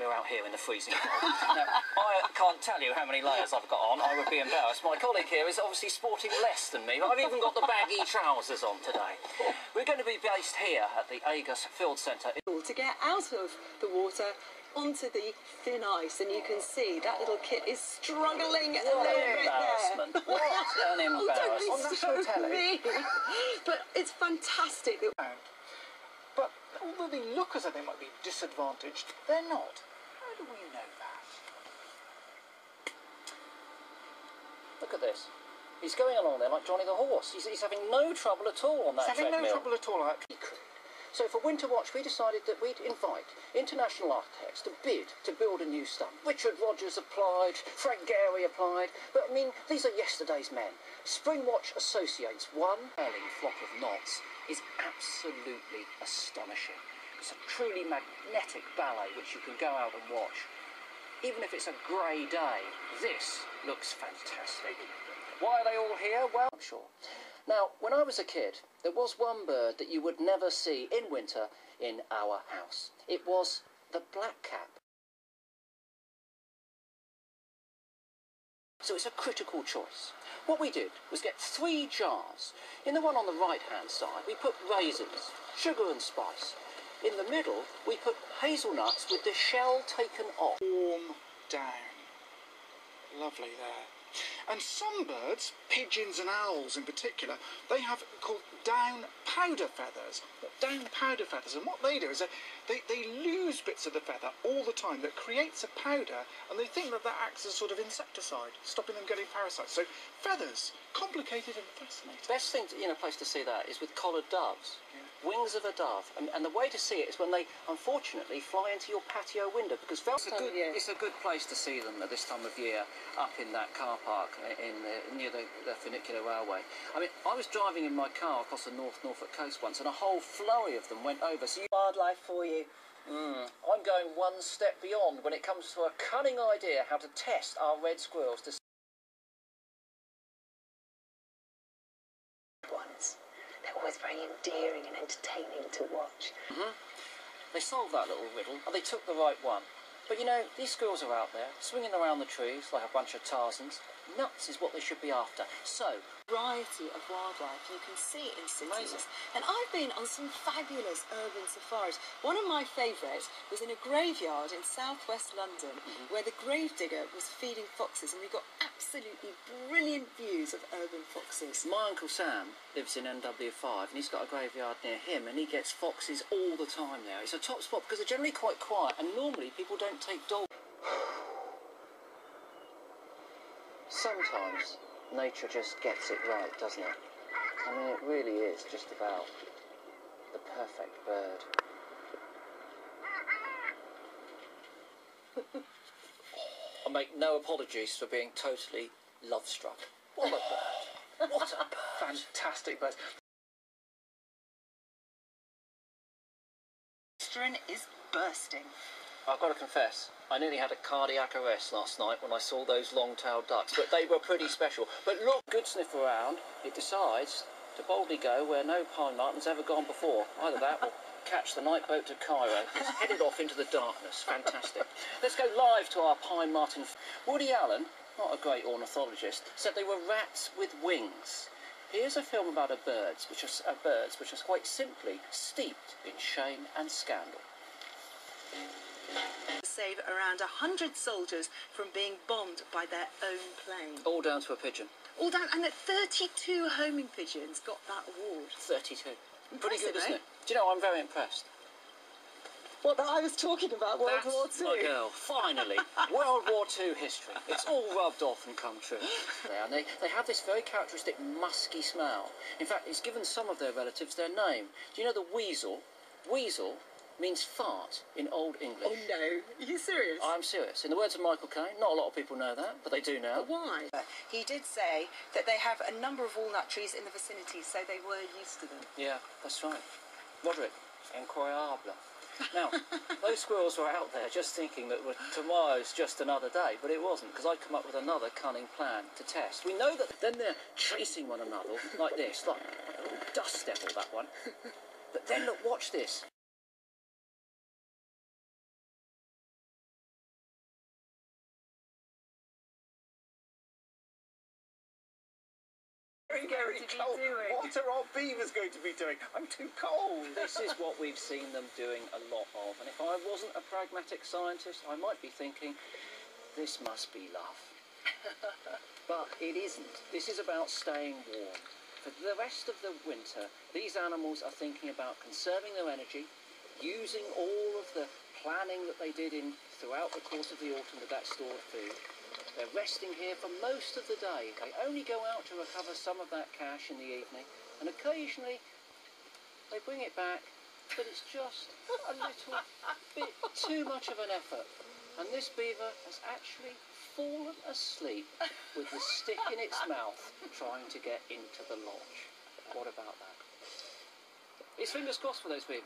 we're out here in the freezing cold. Now, I can't tell you how many layers I've got on. I would be embarrassed. My colleague here is obviously sporting less than me, but I've even got the baggy trousers on today. We're going to be based here at the Agus Field Centre. To get out of the water onto the thin ice, and you can see that little kit is struggling a little bit there. What an embarrassment. Oh, don't be so mean. But it's fantastic. But although they look as though they might be disadvantaged, they're not. How do we know that? Look at this. He's going along there like Johnny the Horse. He's having no trouble at all on that treadmill. He's having no trouble at all, actually. So for Winter Watch, we decided that we'd invite international architects to bid to build a new stump. Richard Rogers applied, Frank Gehry applied, but I mean, these are yesterday's men. Spring Watch Associates' one whirling flop of knots is absolutely astonishing. It's a truly magnetic ballet which you can go out and watch. Even if it's a grey day, this looks fantastic. Why are they all here? Well, I'm sure. Now, when I was a kid, there was one bird that you would never see in winter in our house. It was the blackcap. So it's a critical choice. What we did was get 3 jars. In the one on the right-hand side, we put raisins, sugar and spice. In the middle, we put hazelnuts with the shell taken off. Warm down. Lovely there. And some birds, pigeons and owls in particular, they have called down powder feathers. Down powder feathers, and what they do is they lose bits of the feather all the time that creates a powder, and they think that that acts as a sort of insecticide, stopping them getting parasites. So feathers, complicated and fascinating. Best thing, place to see that is with collared doves. Yeah. Wings of a dove, and the way to see it is when they, unfortunately, fly into your patio window, because it's a good place to see them at this time of year, up in that car park near the funicular railway. I mean, I was driving in my car across the Norfolk coast once, and a whole flurry of them went over. So Wildlife for you. I'm going one step beyond when it comes to a cunning idea how to test our red squirrels to They're always very endearing and entertaining to watch. They solved that little riddle, and they took the right one. But you know, these squirrels are out there, swinging around the trees like a bunch of Tarzans. Nuts is what they should be after. So, variety of wildlife you can see in cities. And I've been on some fabulous urban safaris. One of my favourites was in a graveyard in southwest London, where the gravedigger was feeding foxes, and we got absolutely brilliant views of urban foxes. My Uncle Sam lives in NW5, and he's got a graveyard near him, and he gets foxes all the time there. It's a top spot because they're generally quite quiet, and normally people don't take dogs. Sometimes nature just gets it right, doesn't it? I mean, it really is just about the perfect bird. I make no apologies for being totally love-struck. What a bird. What a bird. Fantastic birds. Is bursting. I've got to confess, I nearly had a cardiac arrest last night when I saw those long-tailed ducks, but they were pretty special. But look, good sniff around, it decides to boldly go where no pine marten's ever gone before. Either that or catch the night boat to Cairo. It's headed off into the darkness. Fantastic. Let's go live to our pine marten. Woody Allen, not a great ornithologist, said they were rats with wings. Here's a film about birds which are quite simply steeped in shame and scandal. Save around 100 soldiers from being bombed by their own plane. All down to a pigeon. All down, and that 32 homing pigeons got that award. 32. Pretty Impressive, good, isn't eh? it? Do you know, I'm very impressed. What that I was talking about, World War II. My girl, finally. World War II history. It's all rubbed off and come true. And they have this very characteristic musky smell. In fact, it's given some of their relatives their name. Do you know the weasel? Weasel means fart in Old English. Oh no, are you serious? I'm serious. In the words of Michael Caine, not a lot of people know that, but they do now. But why? He did say that they have a number of walnut trees in the vicinity, so they were used to them. Yeah, that's right. Roderick, incroyable. Now, those squirrels were out there just thinking that tomorrow's just another day, but it wasn't, because I'd come up with another cunning plan to test. We know that then they're chasing one another like this, like a little dust devil, that one. But then, look, watch this. Very, very cold. What are our beavers going to be doing? I'm too cold. This is what we've seen them doing a lot of. And if I wasn't a pragmatic scientist, I might be thinking, this must be love. But it isn't. This is about staying warm. For the rest of the winter, these animals are thinking about conserving their energy, using all of the planning that they did throughout the course of the autumn with that stored food. They're resting here for most of the day. They only go out to recover some of that cash in the evening, and occasionally they bring it back, but it's just a little bit too much of an effort. And this beaver has actually fallen asleep with the stick in its mouth trying to get into the lodge. What about that? It's fingers crossed for those beavers.